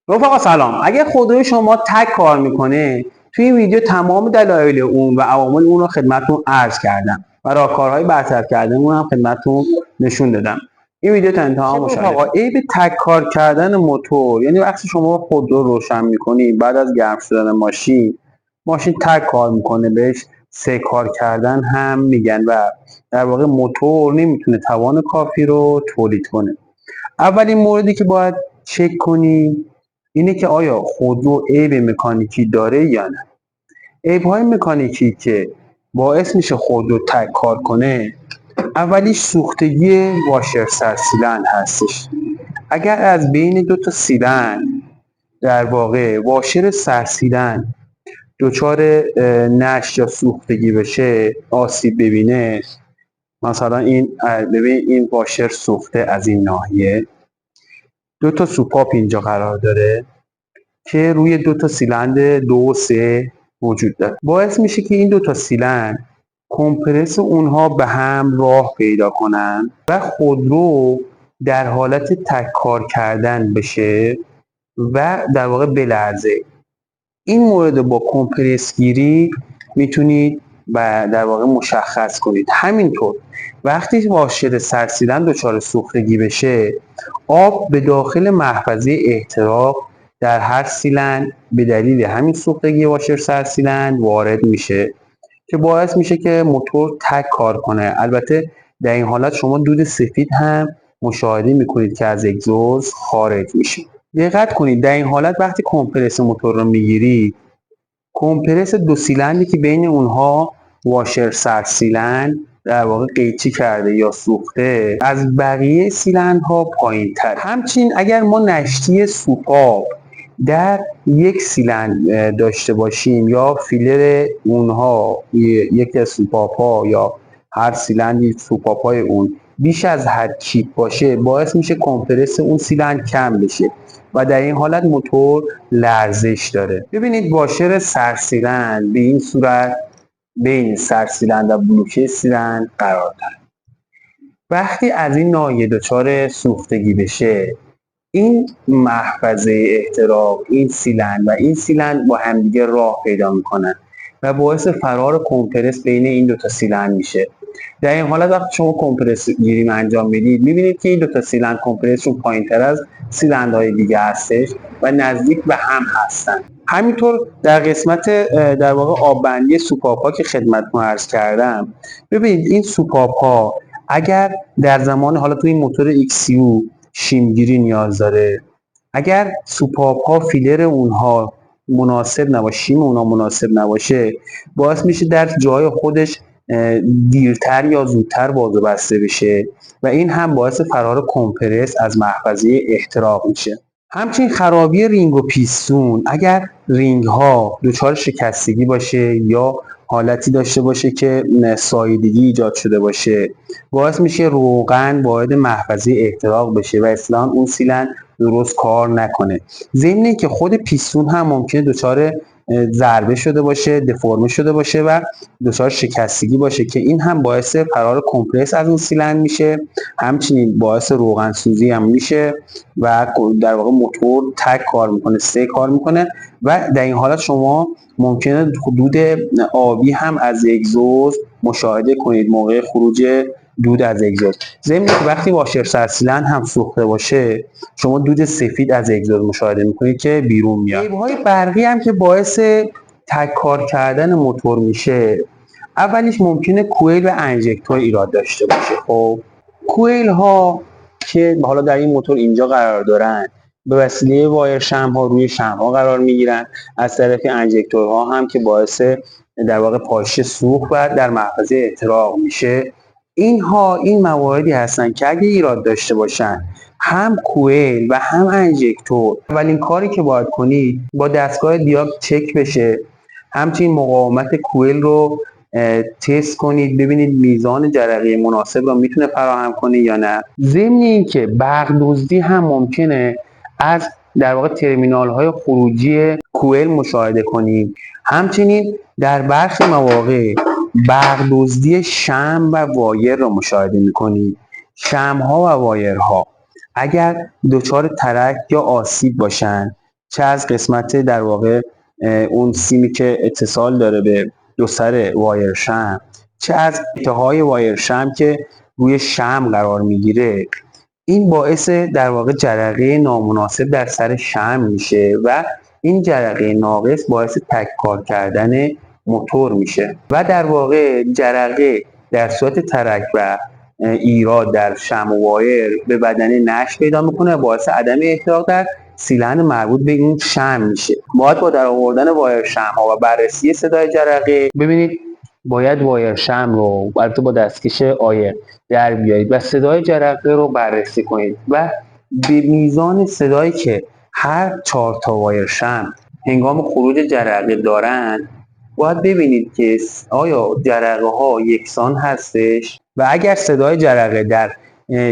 رفقا سلام. اگه خودروی شما تگ کار میکنه، توی این ویدیو تمام دلایل اون و عوامل اون رو خدمتتون عرض کردم و راهکارهای برطرف کردن اون هم خدمتتون نشون دادم. این ویدیو تا انتها مشاهده کنید. عیب تگ کار کردن موتور یعنی وقتی شما خودرو روشن میکنید بعد از گرم شدن ماشین تگ کار میکنه، بهش سه کار کردن هم میگن و در واقع موتور نمیتونه توان کافی رو تولید کنه. اولین موردی که باید چک کنی اینه که آیا خودرو عیب مکانیکی داره یا نه. عیب‌های مکانیکی که باعث میشه خودرو تگ کار کنه، اولیش سوختگی واشر سرسیلند هستش. اگر از بین دو تا سیلندر در واقع واشر سرسیلند دچار نشت یا سوختگی بشه، آسیب ببینه، مثلا این واشر سوخته از این ناحیه، دو تا سوپاپ اینجا قرار داره که روی دو تا سیلندر 2 و 3 وجود داره. باعث میشه که این دو تا سیلندر کمپرس اونها به هم راه پیدا کنن و خودرو در حالت تک کار کردن بشه و در واقع بلرزه. این مورد با کمپرس گیری میتونید و در واقع مشخص کنید. همینطور وقتی واشر سرسیلند دچار سوختگی بشه، آب به داخل محفظه احتراق در هر سیلندر به دلیل همین سوختگی واشر سرسیلند وارد میشه که باعث میشه که موتور تگ کار کنه. البته در این حالت شما دود سفید هم مشاهده میکنید که از اگزوز خارج میشه. دقت کنید در این حالت وقتی کمپرس موتور رو میگیری، کمپرس دو سیلندری که بین اونها واشر سرسیلند در واقع قیچی کرده یا سوخته از بقیه سیلندها پایین تر. همچنین اگر ما نشتی سوپاپ در یک سیلندر داشته باشیم یا فیلر اونها یکی از سوپاپ ها یا هر سیلندری سوپاپ های اون بیش از حد چیپ باشه، باعث میشه کمپرس اون سیلندر کم بشه و در این حالت موتور لرزش داره. ببینید واشر سرسیلند به این صورت بین سرسیلند و بلوکه سیلندر قرار داره. وقتی از این ناحیه دچار سوختگی بشه، این محفظه احتراق، این سیلندر و این سیلندر با همدیگه راه پیدا میکنن و باعث فرار کمپرس بین این دو تا سیلندر میشه. در این حالت وقتی شما کمپرس گیری انجام میدید، میبینید که این دو تا سیلندر کمپرسشون پایینتر از سیلندرهای دیگه هستش و نزدیک به هم هستن. همینطور در قسمت در واقع آببندی سوپاپ ها که خدمتتون عرض کردم، ببینید این سوپاپ ها اگر در زمان حالا تو این موتور XU شیمگیری نیاز داره، اگر سوپاپ ها فیلر اونها مناسب نباشه، شیم اونها مناسب نباشه، باعث میشه در جای خودش دیرتر یا زودتر باز و بسته بشه و این هم باعث فرار کمپرس از محفظه احتراق میشه. همچنین خرابی رینگ و پیستون، اگر رینگ ها دچار شکستگی باشه یا حالتی داشته باشه که ساییدگی ایجاد شده باشه، باعث میشه روغن وارد محفظه احتراق بشه و اصلا اون سیلندر درست کار نکنه. ضمن اینکه خود پیستون هم ممکنه دچار ضربه شده باشه، دفرمه شده باشه و دچار شکستگی باشه که این هم باعث فرار کمپرس از اون سیلندر میشه، همچنین باعث روغن سوزی هم میشه و در واقع موتور تگ کار میکنه، سه کار میکنه و در این حالت شما ممکنه دود آبی هم از اگزوز مشاهده کنید موقع خروج دود از اگزوز. ضمن که وقتی واشر سرسیلند هم سوخته باشه، شما دود سفید از اگزوز مشاهده میکنید که بیرون میاد. عیب‌های برقی هم که باعث تگ کار کردن موتور میشه، اولیش ممکنه کویل و انجکتور ایراد داشته باشه. خب کویل ها که حالا در این موتور اینجا قرار دارن، به وسیله وایر شم ها روی شم ها قرار میگیرن. از طرف انجکتورها هم که باعث در واقع پاشی سوخت و در محفظه احتراق میشه. این مواردی هستن که اگه ایراد داشته باشن، هم کویل و هم انجکتور، اولین کاری که باید کنید با دستگاه دیاگ چک بشه. همچنین مقاومت کویل رو تست کنید، ببینید میزان جرقه مناسب رو میتونه فراهم کنه یا نه. ضمن اینکه برق دزدی هم ممکنه از در واقع ترمینال های خروجی کویل مشاهده کنید. همچنین در برخی مواقع برق دزدی شم و وایر رو مشاهده میکنید. شم ها و وایرها اگر دچار ترک یا آسیب باشن، چه از قسمت در واقع اون سیمی که اتصال داره به دو سر وایر شمع، چه از انتهای وایر شمع که روی شمع قرار میگیره، این باعث در واقع جرقه نامناسب در سر شمع میشه و این جرقه ناقص باعث تک کار کردن موتور میشه و در واقع جرقه در صورت ترک و ایراد در شمع و وایر به بدنه نشت پیدا میکنه و باعث عدم احتراق در سیلندر مربوط به این شمع میشه. باید با در آوردن وایر شمع ها و بررسی صدای جرقه، ببینید باید وایر شمع رو البته با دستکش آیر در بیایید و صدای جرقه رو بررسی کنید و به میزان صدایی که هر 4 تا وایر شمع هنگام خروج جرقه دارند باید ببینید که آیا جرقه ها یکسان هستش و اگر صدای جرقه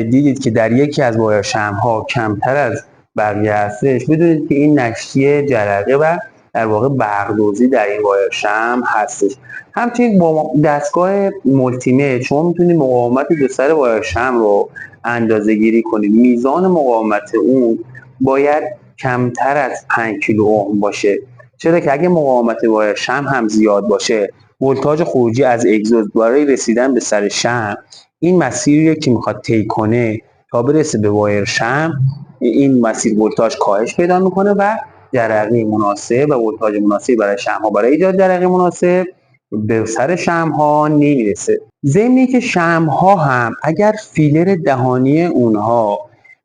دیدید که در یکی از وایر شمع ها کمتر از بقیه هستش، بدونید که این نشتی جرقه و در واقع برق‌دوزی در این وایر شمع هستش. همچنین با دستگاه مولتیمتر شما میتونید مقاومت دو سر وایر شمع رو اندازه گیری کنید. میزان مقاومت اون باید کمتر از 5 کیلو اوم باشه، چرا که اگه مقاومت وایر شمع هم زیاد باشه، ولتاژ خروجی از اگزوز برای رسیدن به سر شمع این مسیری که میخواد طی کنه تا برسه به وایر شمع، این مسیر ولتاژ کاهش پیدا میکنه و جرقه مناسب و ولتاژ مناسب برای شمع ها برای ایجاد جرقه مناسب به سر شمع ها نمیرسه. ضمن که شمع ها هم اگر فیلر دهانی اونها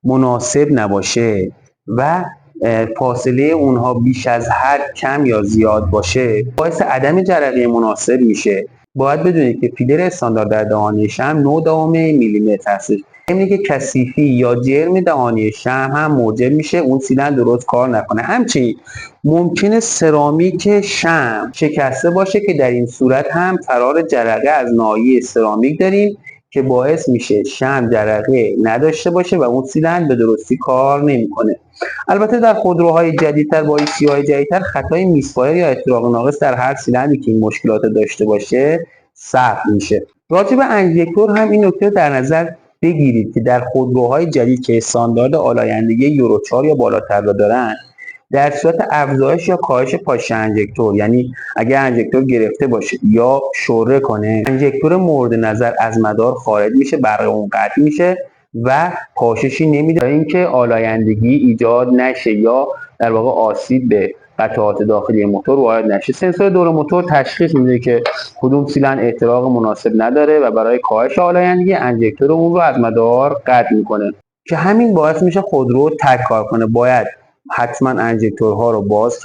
مناسب نباشه و فاصله اونها بیش از حد کم یا زیاد باشه، باعث عدم جرقه مناسب میشه. باید بدونید که فیلر استاندارد در دهانی شمع 9 میلیمتر هستش. اینه که کثیفی یا جرم دهانی شمع هم موجب میشه اون سیلندر درست کار نکنه. همچنین ممکنه سرامیک شمع شکسته باشه که در این صورت هم فرار جرقه از ناحیه سرامیک داریم که باعث میشه شمع جرقه نداشته باشه و اون سیلندر به درستی کار نمیکنه. البته در خودروهای جدیدتر با ایسی‌های جدیدتر خطای میسفایر یا احتراق ناقص در هر سیلندری که این مشکلات داشته باشه ثبت میشه. راجع به انژکتور هم این نکته در نظر بگیرید که در خودروهای جدید که استاندارد آلایندگی یورو 4 یا بالاتر را دارن، در صورت افزایش یا کاهش پاشه انژکتور، یعنی اگر انژکتور گرفته باشه یا شوره کنه، انژکتور مورد نظر از مدار خارج میشه، برق اون قطع میشه و پاششی نمیده تا اینکه آلایندگی ایجاد نشه یا در واقع آسیب به قطعات داخلی موتور وارد نشه. سنسور دور موتور تشخیص میده که کدوم سیلندر احتراق مناسب نداره و برای کاهش آلایندگی انژکتور اون رو از مدار قطع میکنه که همین باعث میشه خودرو تک کار کنه. باید حتما انژکتورها رو باز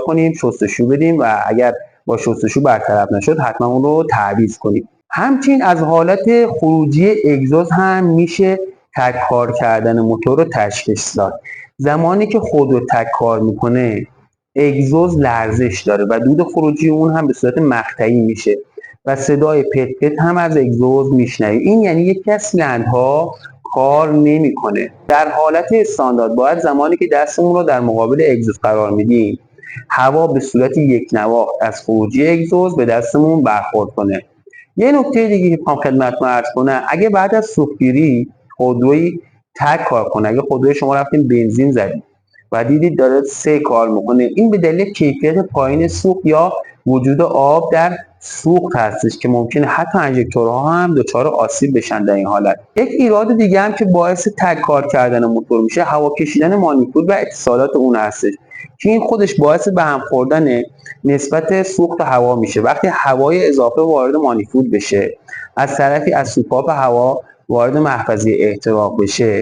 کنیم، شستشو بدیم و اگر با شستشو برطرف نشد حتما اون رو تعویض کنیم. همچنین از حالت خروجی اگزوز هم میشه تک کار کردن موتور رو تشخیص داد. زمانی که خودرو تک کار میکنه اگزوز لرزش داره و دود خروجی اون هم به صورت مقطعی میشه و صدای پت پت هم از اگزوز میشنویم. این یعنی یکی از سیلندرها کار نمیکنه. در حالت استاندارد باید زمانی که دستمون رو در مقابل اگزوز قرار میدیم هوا به صورت یک نواخت از خروجی اگزوز به دستمون برخورد کنه. یه نکته دیگه که میخوام خدمتتون عرض کنم، اگه بعد از سوختگیری خودروی تک کار کنه، اگه خودروی شما رفتین بنزین زدید و دیدید داره 3 کار میکنه، این به دلیل کیفیت پایین سوخت یا وجود آب در سوخت هستش که ممکنه حتی انژکتورها هم دچار آسیب بشن. در این حالت یک ایراد دیگه هم که باعث تک کار کردن موتور میشه هوا کشیدن مانیفول و اتصالات اون هستش که این خودش باعث به هم خوردن نسبت سوخت هوا میشه. وقتی هوای اضافه وارد مانیفول بشه، از طرفی از سوپاپ هوا وارد محفظه احتراق بشه،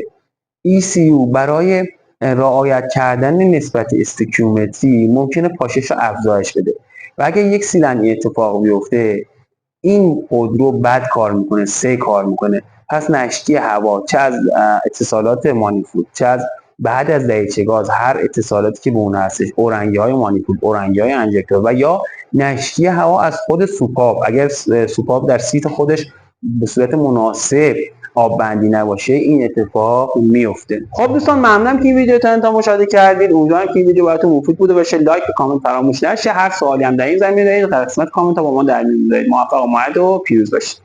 ECU برای رعایت کردن نسبت استیکیومتری ممکنه پاشش رو افزایش بده و اگر یک سیلندر اتفاق بیفته این خودرو بد کار میکنه، 3 کار میکنه. پس نشتی هوا چه از اتصالات مانیفول چه از بعد از دریچه گاز، هر اتصالاتی که به اون هستش، اورنگی های مانیفول، اورنگی های انژکتور و یا نشتی هوا از خود سوپاپ، اگر سوپاپ در سیت خودش به صورت مناسب آب بندی نباشه این اتفاق میفته. خب دوستان ممنونم که این ویدیو تا مشاهده کردید. امیدوارم که این ویدیو براتون مفید بوده باشه. لایک و کامنت فراموش نشه. هر سوالی هم در این زمینه دارید در قسمت کامنت ها با ما در میون بذارید. موفق و معید و پیروز باشید.